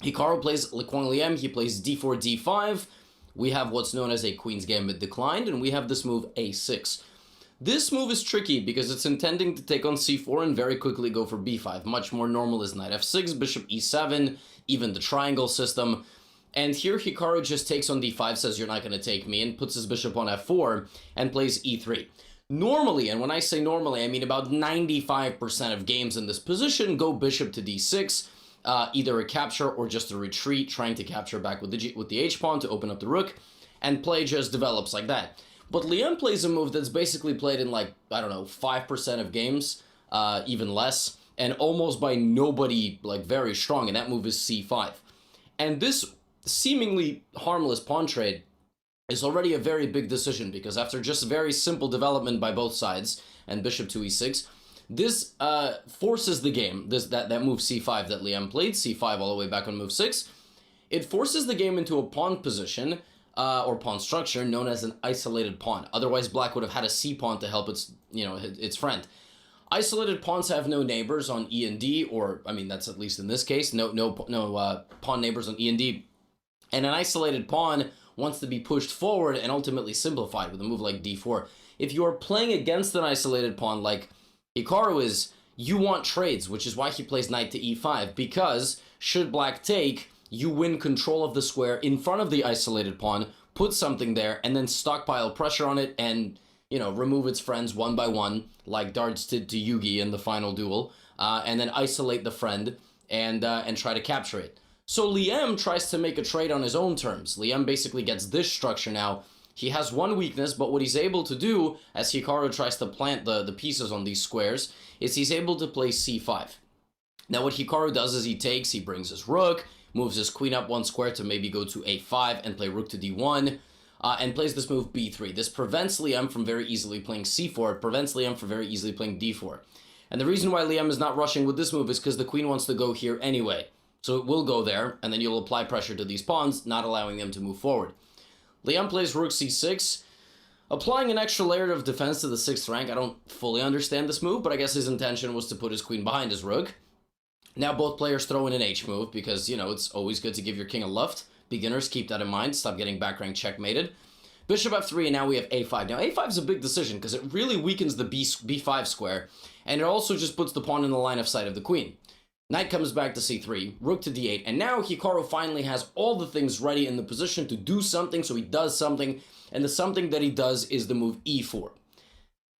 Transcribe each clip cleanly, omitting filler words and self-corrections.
Hikaru plays Kwang Liam, he plays d4, d5. We have what's known as a Queen's Gambit declined, and we have this move a6. This move is tricky because it's intending to take on c4 and very quickly go for b5. Much more normal is knight f6, bishop e7, even the triangle system. And here Hikaru just takes on d5, says you're not going to take me, and puts his bishop on f4 and plays e3. Normally, and when I say normally, I mean about 95% of games in this position go bishop to d6, either a capture or just a retreat, trying to capture back with the h-pawn to open up the rook, and play just develops like that. But Liam plays a move that's basically played in, like, I don't know, 5% of games, even less, and almost by nobody, like, very strong, and that move is c5. And this seemingly harmless pawn trade is already a very big decision, because after just very simple development by both sides, and bishop to e6, this forces the game, that move c5 that Liam played, c5 all the way back on move 6, it forces the game into a pawn position, or pawn structure, known as an isolated pawn. Otherwise, black would have had a c-pawn to help its friend. Isolated pawns have no neighbors on E and D, or, I mean, that's at least in this case, no pawn neighbors on E and D. And an isolated pawn wants to be pushed forward and ultimately simplified with a move like d4. If you are playing against an isolated pawn like Hikaru is, you want trades, which is why he plays knight to e5, because should black take, you win control of the square in front of the isolated pawn, put something there, and then stockpile pressure on it and, you know, remove its friends one by one, like Darts did to Yugi in the final duel, and then isolate the friend and try to capture it. So Liam tries to make a trade on his own terms. Liam basically gets this structure now. He has one weakness, but what he's able to do, as Hikaru tries to plant the pieces on these squares, is he's able to play c5. Now what Hikaru does is he takes, he brings his rook, moves his queen up one square to maybe go to a5 and play rook to d1, and plays this move b3. This prevents Liam from very easily playing c4, it prevents Liam from very easily playing d4. And the reason why Liam is not rushing with this move is because the queen wants to go here anyway. So it will go there, and then you'll apply pressure to these pawns, not allowing them to move forward. Liam plays rook c6, applying an extra layer of defense to the 6th rank. I don't fully understand this move, but I guess his intention was to put his queen behind his rook. Now both players throw in an H move because, you know, it's always good to give your king a luft. Beginners, keep that in mind. Stop getting back rank checkmated. Bishop f3, and now we have a5. Now a5 is a big decision because it really weakens the b5 square, and it also just puts the pawn in the line of sight of the queen. Knight comes back to c3, rook to d8, and now Hikaru finally has all the things ready in the position to do something, so he does something, and the something that he does is the move e4.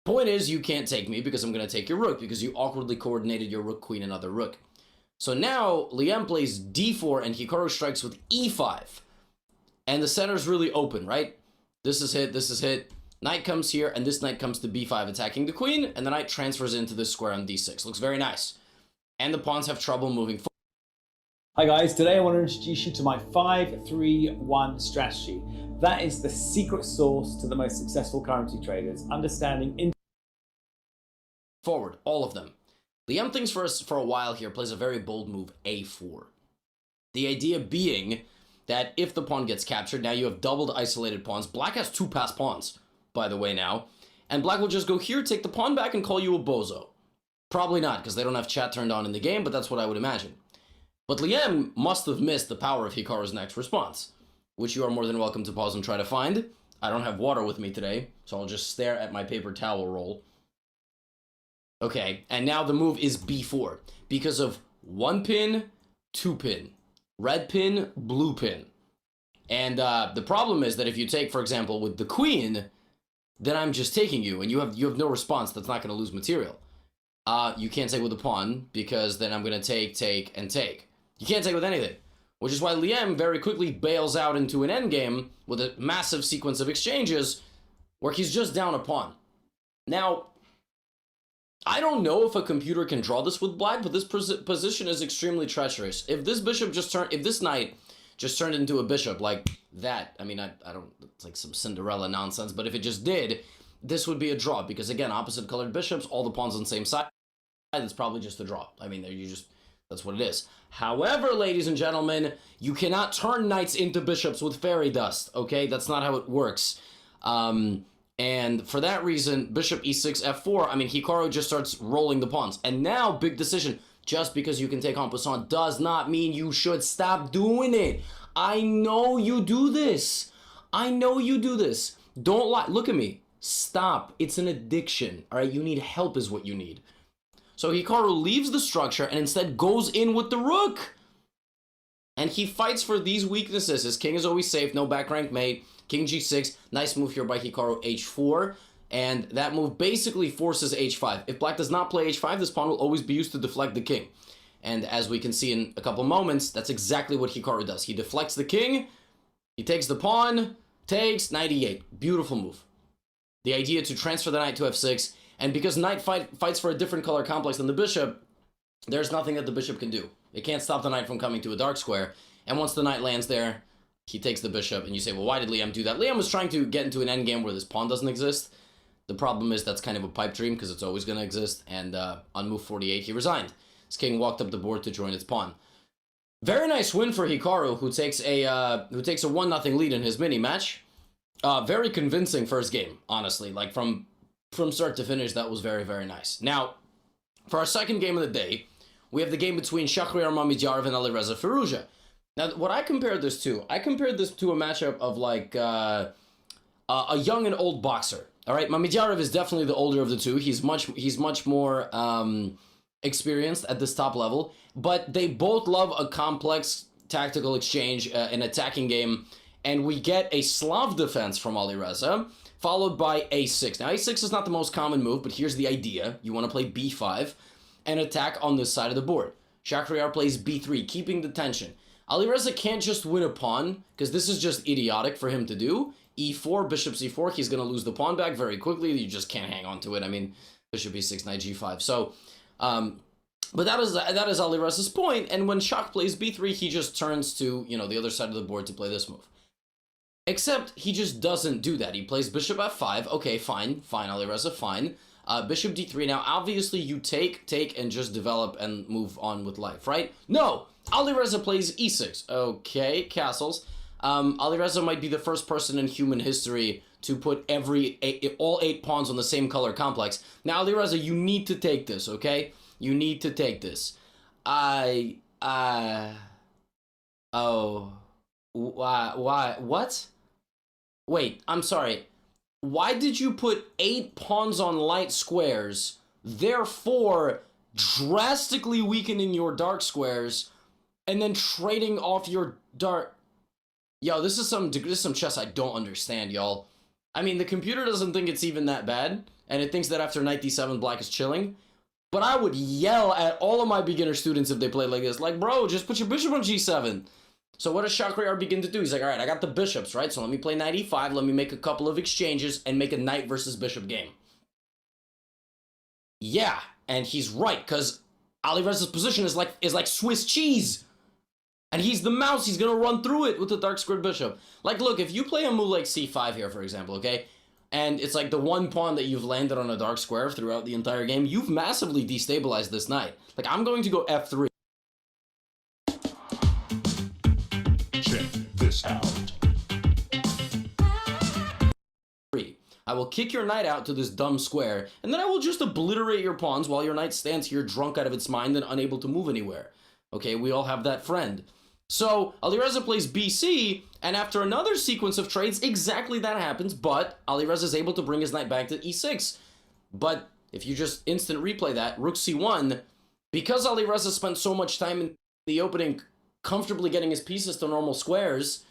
Point is, you can't take me because I'm going to take your rook, because you awkwardly coordinated your rook, queen, and other rook. So now, Liam plays d4, and Hikaru strikes with e5. And the center's really open, right? This is hit. Knight comes here, and this knight comes to b5, attacking the queen, and the knight transfers into this square on d6. Looks very nice. And the pawns have trouble moving forward. Hi guys, today I want to introduce you to my 5-3-1 strategy. That is the secret sauce to the most successful currency traders, understanding forward, all of them. Liam thinks for a while here, plays a very bold move, a4. The idea being that if the pawn gets captured, now you have doubled isolated pawns. Black has 2 passed pawns, by the way, now. And black will just go here, take the pawn back, and call you a bozo. Probably not, because they don't have chat turned on in the game, but that's what I would imagine. But Liam must have missed the power of Hikaru's next response, which you are more than welcome to pause and try to find. I don't have water with me today, so I'll just stare at my paper towel roll. Okay, and now the move is b4, because of 1 pin, 2 pin, red pin, blue pin. And the problem is that if you take, for example, with the queen, then I'm just taking you, and you have no response that's not going to lose material. You can't take with the pawn, because then I'm going to take, and take. You can't take with anything. Which is why Liam very quickly bails out into an endgame with a massive sequence of exchanges where he's just down a pawn. Now, I don't know if a computer can draw this with black, but this position is extremely treacherous. If this knight just turned into a bishop like that, I mean, I don't, it's like some Cinderella nonsense, but if it just did, this would be a draw, because again, opposite colored bishops, all the pawns on the same side, it's probably just a draw. I mean, that's what it is. However, ladies and gentlemen, you cannot turn knights into bishops with fairy dust, okay? That's not how it works. And for that reason, bishop e6, f4, I mean, Hikaru just starts rolling the pawns. And now, big decision, just because you can take en passant does not mean you should stop doing it. I know you do this. I know you do this. Don't lie. Look at me. Stop. It's an addiction. All right, you need help is what you need. So Hikaru leaves the structure and instead goes in with the rook. And he fights for these weaknesses. His king is always safe, no back rank mate. King g6, nice move here by Hikaru, h4. And that move basically forces h5. If black does not play h5, this pawn will always be used to deflect the king. And as we can see in a couple moments, that's exactly what Hikaru does. He deflects the king, he takes the pawn, takes, knight e8. Beautiful move. The idea to transfer the knight to f6, and because knight fights for a different color complex than the bishop, there's nothing that the bishop can do. It can't stop the knight from coming to a dark square. And once the knight lands there, he takes the bishop, and you say, well, why did Liam do that? Liam was trying to get into an endgame where this pawn doesn't exist. The problem is that's kind of a pipe dream, because it's always going to exist, and on move 48, he resigned. His king walked up the board to join its pawn. Very nice win for Hikaru, who takes a 1-0 lead in his mini-match. Very convincing first game, honestly. Like, from start to finish, that was very, very nice. Now, for our second game of the day, we have the game between Shahryar Mamedyarov and Alireza Firouzja. Now, what I compared this to a matchup of, like, a young and old boxer. All right, Mamedyarov is definitely the older of the two. He's much more experienced at this top level, but they both love a complex tactical exchange, an attacking game, and we get a Slav defense from Alireza, followed by a6. Now, a6 is not the most common move, but here's the idea. You want to play b5 and attack on this side of the board. Shahryar plays b3, keeping the tension. Alireza can't just win a pawn, because this is just idiotic for him to do. e4, bishop c4, he's going to lose the pawn back very quickly. You just can't hang on to it. I mean, bishop e6, knight g5. So, but that is Alireza's point, and when Shah plays b3, he just turns to, you know, the other side of the board to play this move. Except he just doesn't do that. He plays bishop f5. Okay, fine, Alireza, fine. Bishop d3. Now, obviously, you take, and just develop and move on with life, right? No! Alireza plays e6. Okay, castles. Alireza might be the first person in human history to put all 8 pawns on the same color complex. Now, Alireza, you need to take this, okay? You need to take this. Why? What? Wait, I'm sorry. Why did you put 8 pawns on light squares, therefore drastically weakening your dark squares, and then trading off your dark... Yo, this is some chess I don't understand, y'all. I mean, the computer doesn't think it's even that bad, and it thinks that after knight d7, black is chilling. But I would yell at all of my beginner students if they played like this. Like, bro, just put your bishop on g7. So what does Shahryar begin to do? He's like, all right, I got the bishops, right? So let me play knight e5, let me make a couple of exchanges, and make a knight versus bishop game. Yeah, and he's right, because Alireza's position is like Swiss cheese. And he's the mouse, he's gonna run through it with the dark squared bishop. Like, look, if you play a move like c5 here, for example, okay? And it's like the one pawn that you've landed on a dark square throughout the entire game, you've massively destabilized this knight. Like, I'm going to go f3. Check this out. I will kick your knight out to this dumb square, and then I will just obliterate your pawns while your knight stands here drunk out of its mind and unable to move anywhere. Okay, we all have that friend. So, Alireza plays bc, and after another sequence of trades, exactly that happens, but Alireza is able to bring his knight back to e6. But if you just instant replay that, rook c1, because Alireza spent so much time in the opening comfortably getting his pieces to normal squares,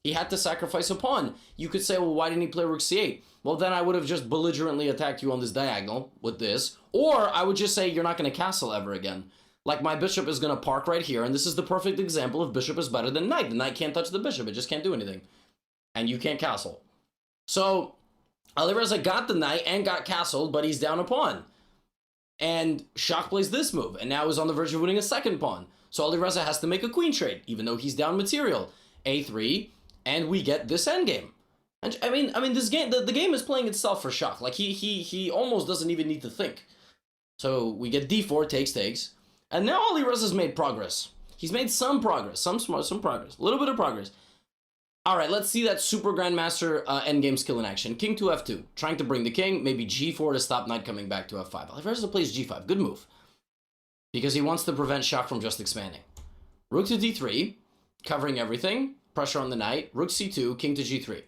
he had to sacrifice a pawn. You could say, well, why didn't he play rook c8? Well, then I would have just belligerently attacked you on this diagonal with this, or I would just say, you're not going to castle ever again. Like, my bishop is going to park right here, and this is the perfect example of bishop is better than knight. The knight can't touch the bishop, it just can't do anything. And you can't castle. So, Alireza got the knight and got castled, but he's down a pawn. And Shah plays this move, and now is on the verge of winning a second pawn. So Alireza has to make a queen trade, even though he's down material. a3, and we get this endgame. And I mean, this game, the game is playing itself for Shah. Like, he almost doesn't even need to think. So we get d4, takes. And now Alireza's made progress. He's made some progress, some progress, a little bit of progress. All right, let's see that super grandmaster endgame skill in action. King to f2, trying to bring the king, maybe g4 to stop knight coming back to f5. Alireza plays g5, good move. because he wants to prevent shock from just expanding. Rook to d3, covering everything, pressure on the knight, rook c2, king to g3.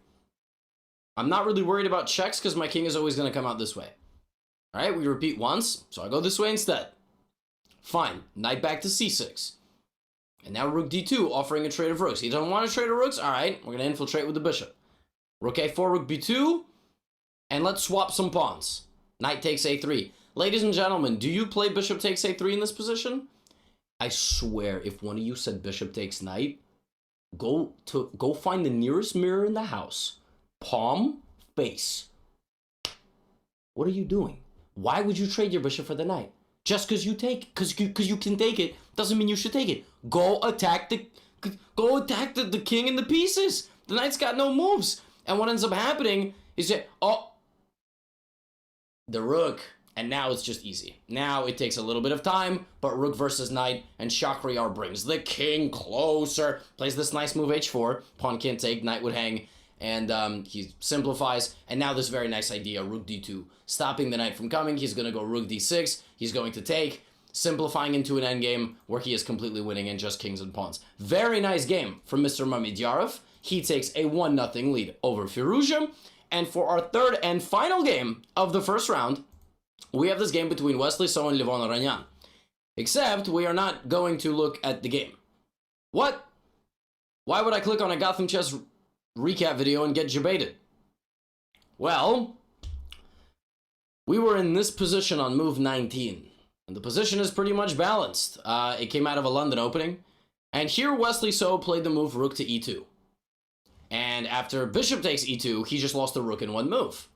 I'm not really worried about checks because my king is always going to come out this way. All right, we repeat once, so I go this way instead. Fine, knight back to c6. And now rook d2, offering a trade of rooks. He doesn't want to trade of rooks? All right, we're going to infiltrate with the bishop. Rook a4, rook b2, and let's swap some pawns. Knight takes a3. Ladies and gentlemen, do you play bishop takes a3 in this position? I swear, if one of you said bishop takes knight, go find the nearest mirror in the house. Palm, face. What are you doing? Why would you trade your bishop for the knight? Just because you take, because you can take it, doesn't mean you should take it. Go attack the king and the pieces. The knight's got no moves. And what ends up happening is that, oh, the rook. And now it's just easy. Now it takes a little bit of time, but rook versus knight, and Shakhriyar brings the king closer. Plays this nice move h4. Pawn can't take, knight would hang, and he simplifies. And now this very nice idea, rook d2, stopping the knight from coming. He's going to go rook d6. He's going to take, simplifying into an endgame where he is completely winning in just kings and pawns. Very nice game from Mr. Mamedyarov. He takes a 1-0 lead over Firouzja. And for our third and final game of the first round, we have this game between Wesley So and Levon Aranyan. Except we are not going to look at the game. What? Why would I click on a Gotham Chess recap video and get debated? Well, we were in this position on move 19. And the position is pretty much balanced. It came out of a London opening. And here Wesley So played the move rook to e2. And after bishop takes e2, he just lost the rook in one move.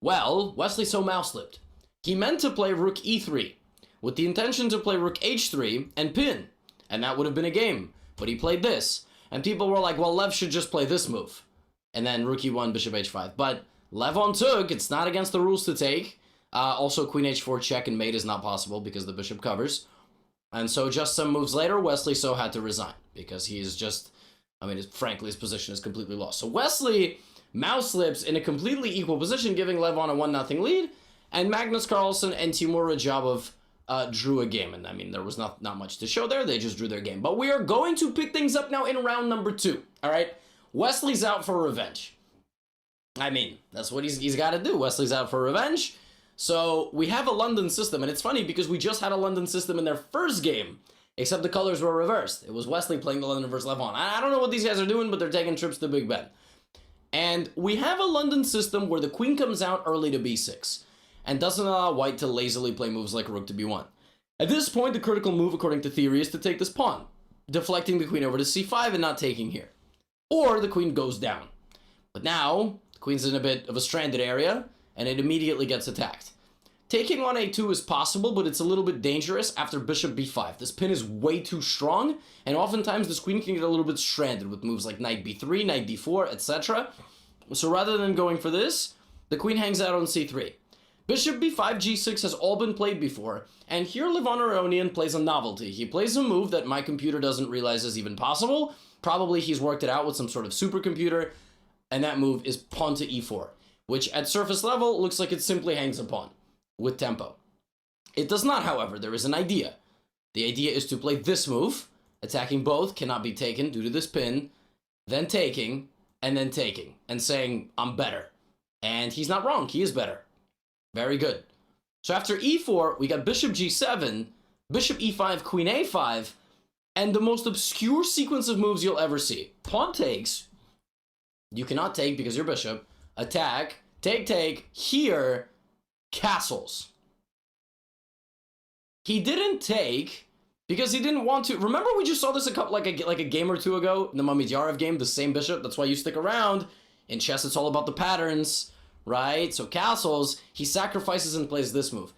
Well, Wesley So mouse-slipped. He meant to play rook e3, with the intention to play rook h3 and pin, and that would have been a game. But he played this, and people were like, well, Lev should just play this move. And then rook e1, bishop h5. But Levon took, it's not against the rules to take. Also, queen h4 check and mate is not possible because the bishop covers. And so just some moves later, Wesley So had to resign, because he is just, I mean, frankly, his position is completely lost. So Wesley mouse slips in a completely equal position, giving Levon a 1-0 lead. And Magnus Carlsen and Timur Rajabov drew a game. And I mean, there was not much to show there. They just drew their game. But we are going to pick things up now in round number 2. All right? Wesley's out for revenge. I mean, that's what he's got to do. Wesley's out for revenge. So we have a London system. And it's funny because we just had a London system in their first game. Except the colors were reversed. It was Wesley playing the London versus Levon. I don't know what these guys are doing, but they're taking trips to Big Ben. And we have a London system where the queen comes out early to b6. And doesn't allow white to lazily play moves like rook to b1. At this point, the critical move, according to theory, is to take this pawn, deflecting the queen over to c5 and not taking here. Or the queen goes down. But now, the queen's in a bit of a stranded area, and it immediately gets attacked. Taking on a2 is possible, but it's a little bit dangerous after bishop b5. This pin is way too strong, and oftentimes this queen can get a little bit stranded with moves like knight b3, knight d4, etc. So rather than going for this, the queen hangs out on c3. Bishop b5, g6 has all been played before, and here Levon Aronian plays a novelty. He plays a move that my computer doesn't realize is even possible. Probably he's worked it out with some sort of supercomputer, and that move is pawn to e4, which at surface level looks like it simply hangs a pawn with tempo. It does not, however. There is an idea. The idea is to play this move, attacking both, cannot be taken due to this pin, then taking, and saying, I'm better. And he's not wrong, he is better. Very good. So after e4, we got bishop g7, bishop e5, queen a5, and the most obscure sequence of moves you'll ever see. Pawn takes. You cannot take because you're bishop. Attack. Take. Here, castles. He didn't take because he didn't want to. Remember we just saw this like a game or two ago in the Mamedyarov game, the same bishop. That's why you stick around. In chess, it's all about the patterns. Right? So castles, he sacrifices and plays this move.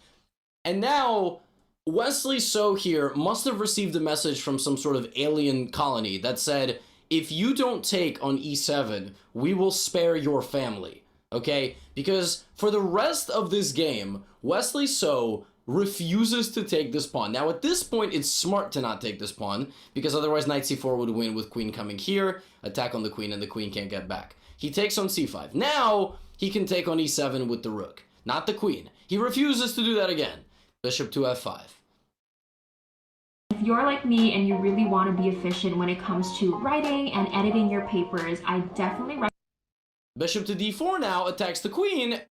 And now, Wesley So here must have received a message from some sort of alien colony that said, if you don't take on e7, we will spare your family. Okay? Because for the rest of this game, Wesley So refuses to take this pawn. Now, at this point, it's smart to not take this pawn, because otherwise knight c4 would win with queen coming here, attack on the queen, and the queen can't get back. He takes on c5. Now, he can take on e7 with the rook, not the queen. He refuses to do that again. Bishop to f5. you're like me and you really want to be efficient when it comes to writing and editing your papers, I definitely recommend. Bishop to d4 now attacks the queen,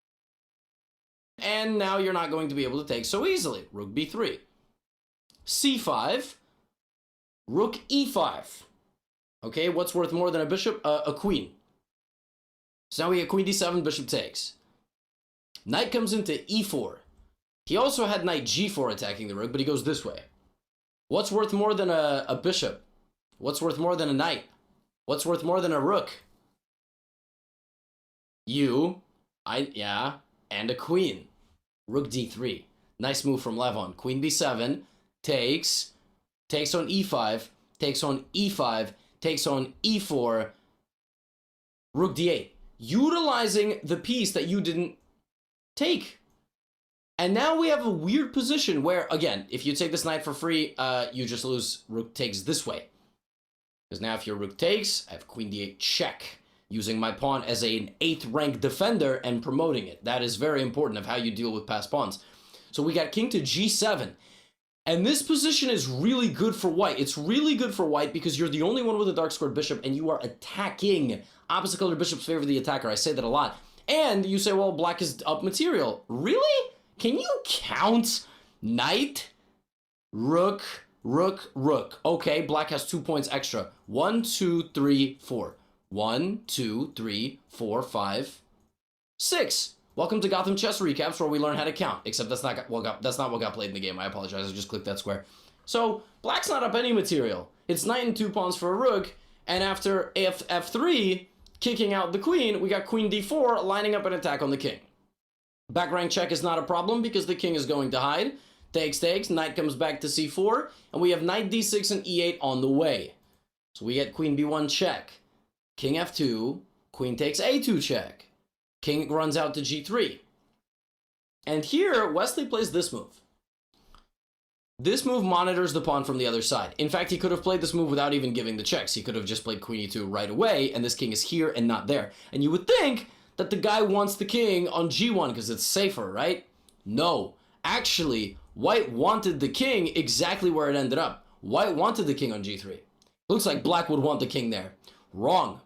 and now you're not going to be able to take so easily. Rook b3. c5. Rook e5. Okay, what's worth more than a bishop? A queen. So now we get queen d7, bishop takes. Knight comes into e4. He also had knight g4 attacking the rook, but he goes this way. What's worth more than a bishop? What's worth more than a knight? What's worth more than a rook? And a queen. Rook d3. Nice move from Levon. Queen b7, takes on e5, takes on e5, takes on e4, rook d8. Utilizing the piece that you didn't take. And now we have a weird position where, again, if you take this knight for free, you just lose. Rook takes this way. Because now if your rook takes, I have queen d8 check. Using my pawn as an 8th rank defender and promoting it. That is very important of how you deal with passed pawns. So we got king to g7. And this position is really good for white. It's really good for white because you're the only one with a dark squared bishop and you are attacking. Opposite color bishops favor the attacker. I say that a lot. And you say, well, black is up material. Really? Can you count? Knight, rook, rook, rook. Okay, black has 2 points extra. 1, 2, 3, 4. 1, 2, 3, 4, 5, 6. Welcome to Gotham Chess Recaps, where we learn how to count. Except that's not what got played in the game. I apologize. I just clicked that square. So black's not up any material. It's knight and 2 pawns for a rook, and after f3, kicking out the queen, we got queen d4 lining up an attack on the king. Back rank check is not a problem because the king is going to hide. Takes, takes. Knight comes back to c4, and we have knight d6 and e8 on the way. So we get queen b1 check. King f2, queen takes a2 check. King runs out to g3. And here, Wesley plays this move. This move monitors the pawn from the other side. In fact, he could have played this move without even giving the checks. He could have just played queen e2 right away, and this king is here and not there. And you would think that the guy wants the king on g1 because it's safer, right? No. Actually, white wanted the king exactly where it ended up. White wanted the king on g3. Looks like black would want the king there. Wrong.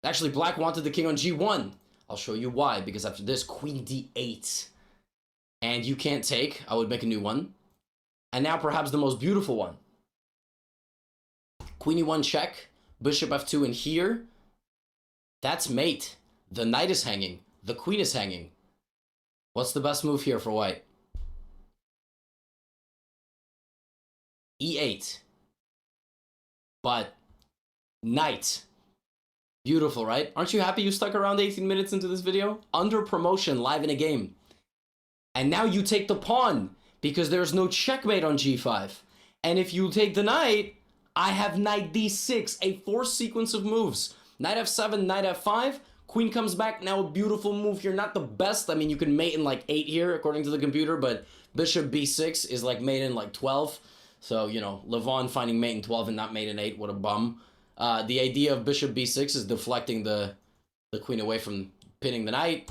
Actually, black wanted the king on g1. I'll show you why, because after this, queen d8. And you can't take. I would make a new one. And now perhaps the most beautiful one. Queen e1 check. Bishop f2 in here. That's mate. The knight is hanging. The queen is hanging. What's the best move here for white? e8. But knight. Beautiful, right? Aren't you happy you stuck around 18 minutes into this video? Under promotion, live in a game. And now you take the pawn, because there's no checkmate on g5. And if you take the knight, I have knight d6, a forced sequence of moves. Knight f7, knight f5, queen comes back, now a beautiful move here. Not the best, I mean, you can mate in like 8 here, according to the computer, but bishop b6 is like mate in like 12. So, you know, Levon finding mate in 12 and not mate in 8, what a bum. The idea of bishop b6 is deflecting the queen away from pinning the knight.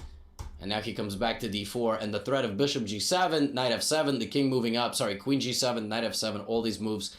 And now he comes back to d4. And the threat of bishop g7, knight f7, the king moving up. Sorry, queen g7, knight f7, all these moves.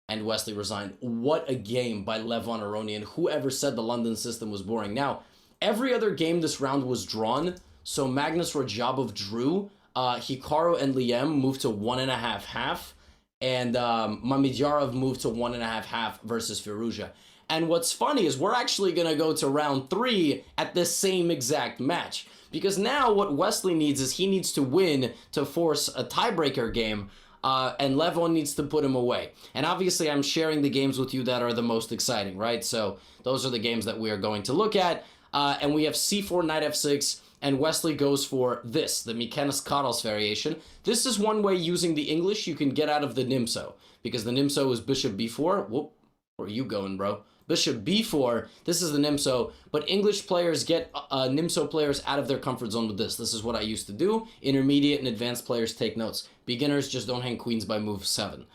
And Wesley resigned. What a game by Levon Aronian. Whoever said the London system was boring. Now, every other game this round was drawn. So Magnus Rajabov drew. Hikaru and Liam moved to 1.5-1/2. And Mamidyarov moved to 1.5-1/2 versus Firouzja. And what's funny is we're actually going to go to round 3 at the same exact match. Because now what Wesley needs is he needs to win to force a tiebreaker game. And Levon needs to put him away. And obviously I'm sharing the games with you that are the most exciting, right? So those are the games that we are going to look at. And we have c4, knight f6. And Wesley goes for this, the Mikenas Karos variation. This is one way using the English you can get out of the Nimso. Because the Nimso is bishop b4. Whoop, where are you going, bro? Bishop b4, this is the Nimso. But English players get Nimso players out of their comfort zone with this. This is what I used to do. Intermediate and advanced players take notes. Beginners just don't hang queens by move 7.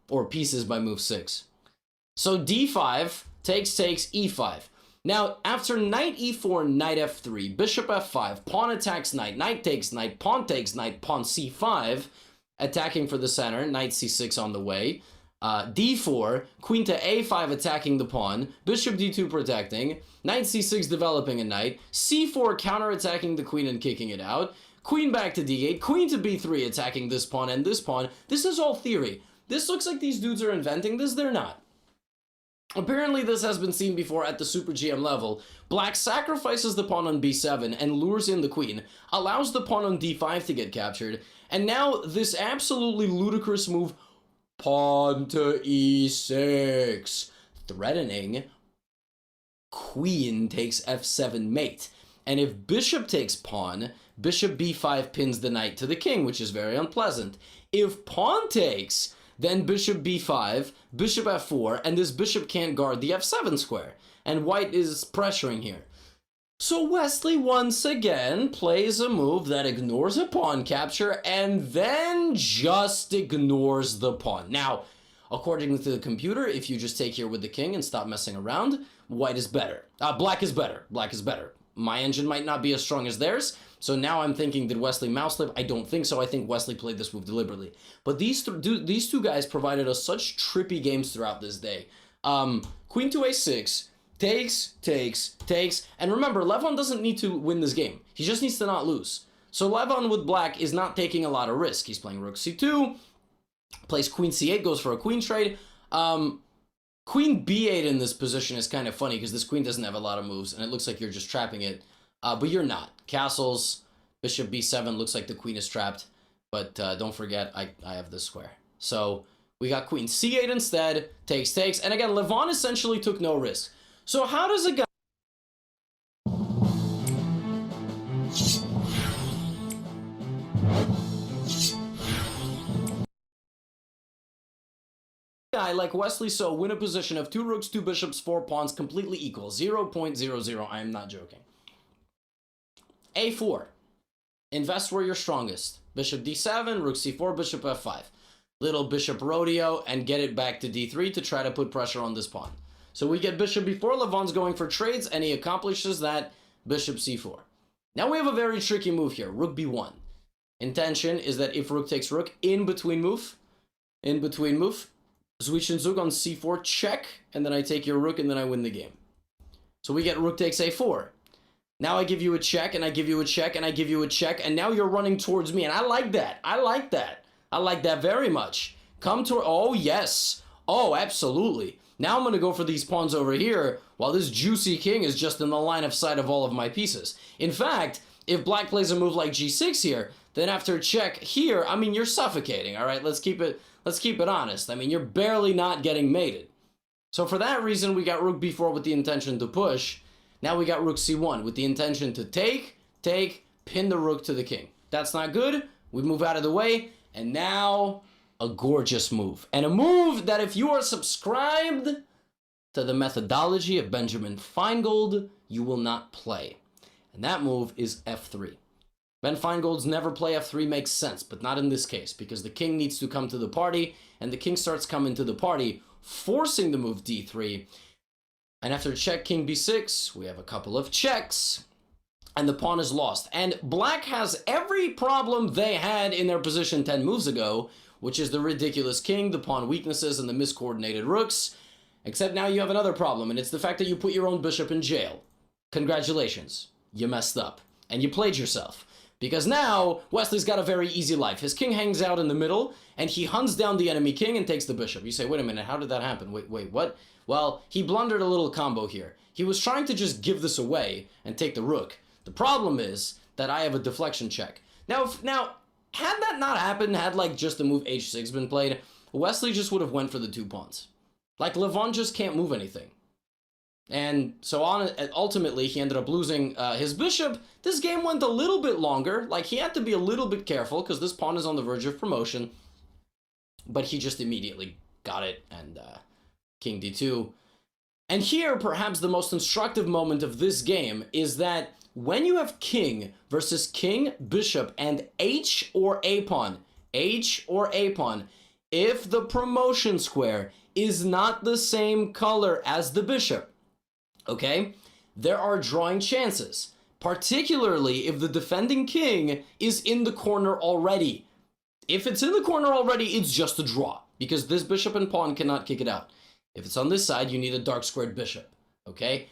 Or pieces by move 6. So d5, takes, e5. Now, after knight e4, knight f3, bishop f5, pawn attacks knight, knight takes knight, pawn takes knight, pawn c5, attacking for the center, knight c6 on the way. d4, queen to a5 attacking the pawn, bishop d2 protecting, knight c6 developing a knight, c4 counterattacking the queen and kicking it out, queen back to d8, queen to b3 attacking this pawn and this pawn. This is all theory. This looks like these dudes are inventing this. They're not. Apparently this has been seen before at the Super GM level. Black sacrifices the pawn on b7 and lures in the queen, allows the pawn on d5 to get captured, and now this absolutely ludicrous move, pawn to e6, threatening queen takes f7 mate. And if bishop takes pawn, bishop b5 pins the knight to the king, which is very unpleasant. If pawn takes, then bishop b5, bishop f4, and this bishop can't guard the f7 square. And white is pressuring here. So Wesley once again plays a move that ignores a pawn capture and then just ignores the pawn. Now, according to the computer, if you just take here with the king and stop messing around, white is better. Black is better. Black is better. My engine might not be as strong as theirs, so now I'm thinking, did Wesley mouse slip? I don't think so. I think Wesley played this move deliberately. But these two guys provided us such trippy games throughout this day. Queen to a6, takes, and remember, Levon doesn't need to win this game. He just needs to not lose. So Levon with black is not taking a lot of risk. He's playing rook c2, plays queen c8, goes for a queen trade. Queen b8 in this position is kind of funny because this queen doesn't have a lot of moves, and it looks like you're just trapping it. But you're not. Castles, bishop b7, looks like the queen is trapped. But don't forget, I have this square. So we got queen c8 instead, takes. And again, Levon essentially took no risk. So how does a guy like Wesley So win a position of 2 rooks, 2 bishops, 4 pawns completely equal? 0.00. I am not joking. a4. Invest where you're strongest. Bishop d7, rook c4, bishop f5. Little bishop rodeo and get it back to d3 to try to put pressure on this pawn. So we get bishop b4, Levon's going for trades, and he accomplishes that, bishop c4. Now we have a very tricky move here, rook b1. Intention is that if rook takes rook, in between move, Zwischenzug on c4, check, and then I take your rook, and then I win the game. So we get rook takes a4. Now I give you a check, and I give you a check, and I give you a check, and now you're running towards me, and I like that. I like that very much. Come to, oh yes, oh absolutely. Now I'm going to go for these pawns over here, while this juicy king is just in the line of sight of all of my pieces. In fact, if black plays a move like g6 here, then after check here, I mean, you're suffocating, all right? Let's keep it honest. I mean, you're barely not getting mated. So for that reason, we got rook b4 with the intention to push. Now we got rook c1 with the intention to take, pin the rook to the king. That's not good. We move out of the way, and now a gorgeous move. And a move that if you are subscribed to the methodology of Benjamin Feingold, you will not play. And that move is f3. Ben Feingold's never play f3 makes sense, but not in this case, because the king needs to come to the party, and the king starts coming to the party, forcing the move d3. And after check king b6, we have a couple of checks, and the pawn is lost. And black has every problem they had in their position 10 moves ago, which is the ridiculous king, the pawn weaknesses, and the miscoordinated rooks. Except now you have another problem, and it's the fact that you put your own bishop in jail. Congratulations, you messed up, and you played yourself. Because now, Wesley's got a very easy life. His king hangs out in the middle, and he hunts down the enemy king and takes the bishop. You say, wait a minute, how did that happen? Wait, what? Well, he blundered a little combo here. He was trying to just give this away and take the rook. The problem is that I have a deflection check. Now, had that not happened, had like just the move h6 been played, Wesley just would have went for the 2 pawns. Like, Levon just can't move anything. And so on, ultimately, he ended up losing his bishop. This game went a little bit longer. Like, he had to be a little bit careful because this pawn is on the verge of promotion. But he just immediately got it, and king d2. And here, perhaps the most instructive moment of this game is that when you have king versus king, bishop, and h or a pawn, if the promotion square is not the same color as the bishop, okay, there are drawing chances, particularly if the defending king is in the corner already. If it's in the corner already, it's just a draw, because this bishop and pawn cannot kick it out. If it's on this side, you need a dark squared bishop, okay?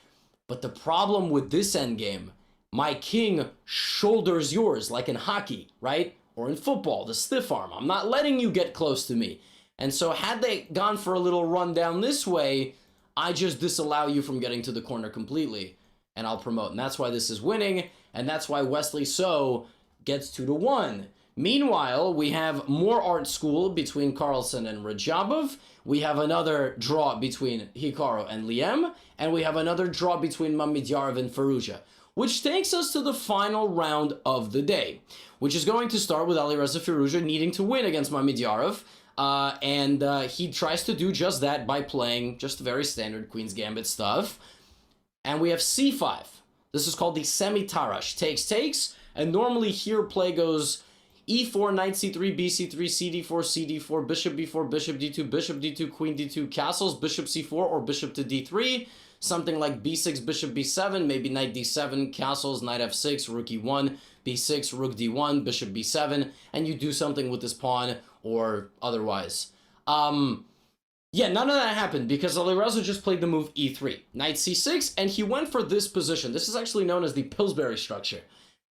But the problem with this endgame, my king shoulders yours, like in hockey, right? Or in football, the stiff arm. I'm not letting you get close to me. And so had they gone for a little run down this way, I just disallow you from getting to the corner completely, and I'll promote. And that's why this is winning, and that's why Wesley So gets 2-1. Meanwhile, we have more art school between Carlsen and Rajabov. We have another draw between Hikaru and Liem, and we have another draw between Mamedyarov and Firouzja, which takes us to the final round of the day, which is going to start with Alireza Firouzja needing to win against Mamedyarov, and he tries to do just that by playing just very standard Queen's Gambit stuff. And we have c5. This is called the semi-tarash. Takes, and normally here play goes e4, knight c3, bc3, cd4, cd4, bishop b4, bishop d2, bishop d2, queen d2, castles, bishop c4, or bishop to d3, something like b6, bishop b7, maybe knight d7, castles, knight f6, rook e1, b6, rook d1, bishop b7, and you do something with this pawn or otherwise. Yeah, none of that happened because Alireza just played the move e3, knight c6, and he went for this position. This is actually known as the Pillsbury structure.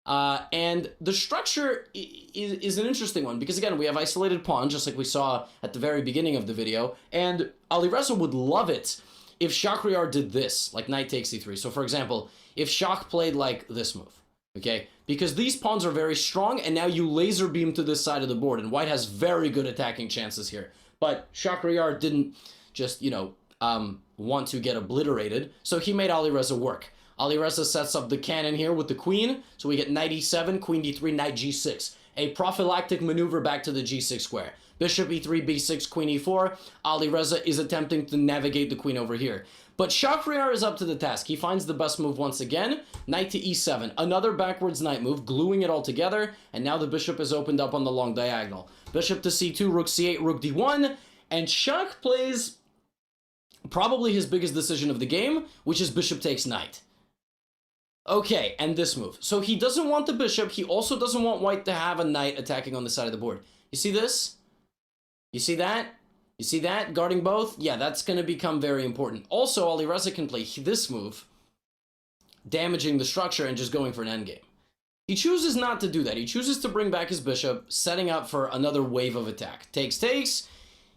And the structure is an interesting one because, again, we have isolated pawns, just like we saw at the very beginning of the video, and Alireza would love it if Shahryar did this, like knight takes e3. So, for example, if Shah played like this move, okay? Because these pawns are very strong, and now you laser beam to this side of the board, and white has very good attacking chances here. But Shahryar didn't just, want to get obliterated, so he made Alireza work. Alireza sets up the cannon here with the queen, so we get knight e7, queen d3, knight g6. A prophylactic maneuver back to the g6 square. Bishop e3, b6, queen e4. Alireza is attempting to navigate the queen over here. But Shahryar is up to the task. He finds the best move once again. Knight to e7. Another backwards knight move, gluing it all together. And now the bishop is opened up on the long diagonal. Bishop to c2, rook c8, rook d1. And Shah plays probably his biggest decision of the game, which is bishop takes knight. Okay, and this move. So he doesn't want the bishop. He also doesn't want white to have a knight attacking on the side of the board. You see this? You see that? You see that? Guarding both? Yeah, that's going to become very important. Also, Alireza can play this move, damaging the structure and just going for an endgame. He chooses not to do that. He chooses to bring back his bishop, setting up for another wave of attack. Takes.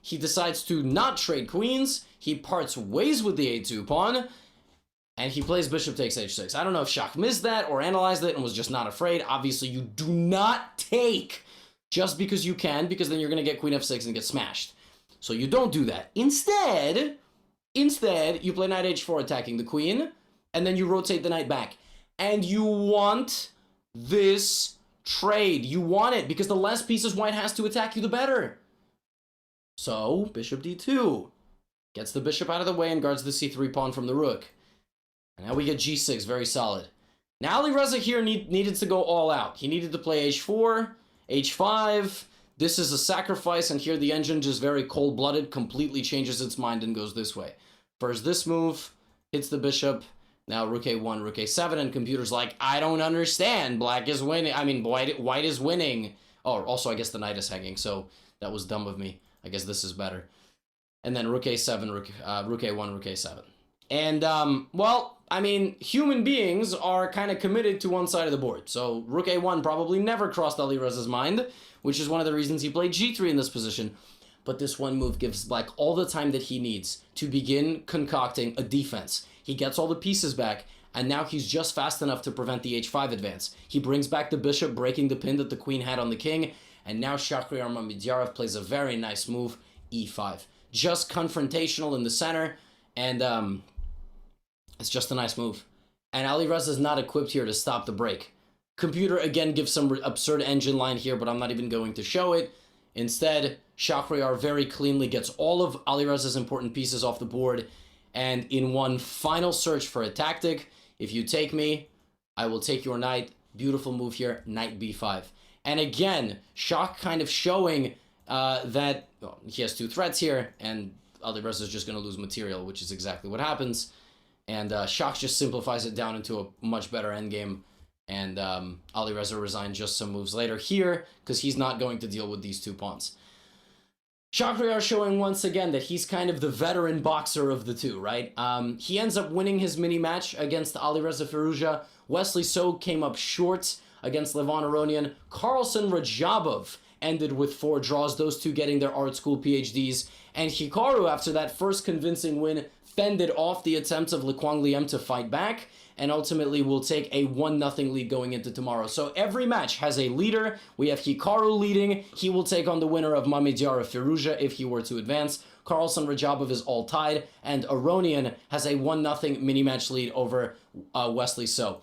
He decides to not trade queens. He parts ways with the a2 pawn, and he plays bishop takes h6. I don't know if Shah missed that or analyzed it and was just not afraid. Obviously, you do not take just because you can, because then you're going to get queen f6 and get smashed. So you don't do that. Instead, you play knight h4 attacking the queen, and then you rotate the knight back. And you want this trade. You want it, because the less pieces white has to attack you, the better. So, bishop d2. Gets the bishop out of the way and guards the c3 pawn from the rook. And now we get g6, very solid. Now Alireza here needed to go all out. He needed to play h4, h5. This is a sacrifice, and here the engine just very cold-blooded, completely changes its mind and goes this way. First this move, hits the bishop, now rook a1, rook a7, and computer's like, I don't understand, black is winning, I mean, white is winning. Oh, also I guess the knight is hanging, so that was dumb of me. I guess this is better. And then rook a7, rook a1, rook a7. And, well, I mean, human beings are kind of committed to one side of the board, so rook a1 probably never crossed Alireza's mind, which is one of the reasons he played g3 in this position. But this one move gives black all the time that he needs to begin concocting a defense. He gets all the pieces back, and now he's just fast enough to prevent the h5 advance. He brings back the bishop, breaking the pin that the queen had on the king, and now Shahryar Mamedyarov plays a very nice move, e5. Just confrontational in the center, and it's just a nice move. And Alireza is not equipped here to stop the break. Computer again gives some absurd engine line here, but I'm not even going to show it. Instead, Shahryar very cleanly gets all of Alireza's important pieces off the board, and in one final search for a tactic, if you take me, I will take your knight. Beautiful move here, knight b5. And again, Shah kind of showing that he has two threats here, and Alireza is just going to lose material, which is exactly what happens. And Shah just simplifies it down into a much better endgame. And Alireza resigned just some moves later here, because he's not going to deal with these two pawns. Shahryar showing once again that he's kind of the veteran boxer of the two, right? He ends up winning his mini-match against Alireza Firouzja. Wesley So came up short against Levan Aronian. Carlson Rajabov ended with 4 draws, those two getting their art school PhDs. And Hikaru, after that first convincing win, fended off the attempts of Lekwang Liem to fight back, and ultimately will take a 1-0 lead going into tomorrow. So every match has a leader. We have Hikaru leading. He will take on the winner of Mamidyara Firouzja if he were to advance. Carlson Rajabov is all tied, and Aronian has a 1-0 mini-match lead over Wesley So.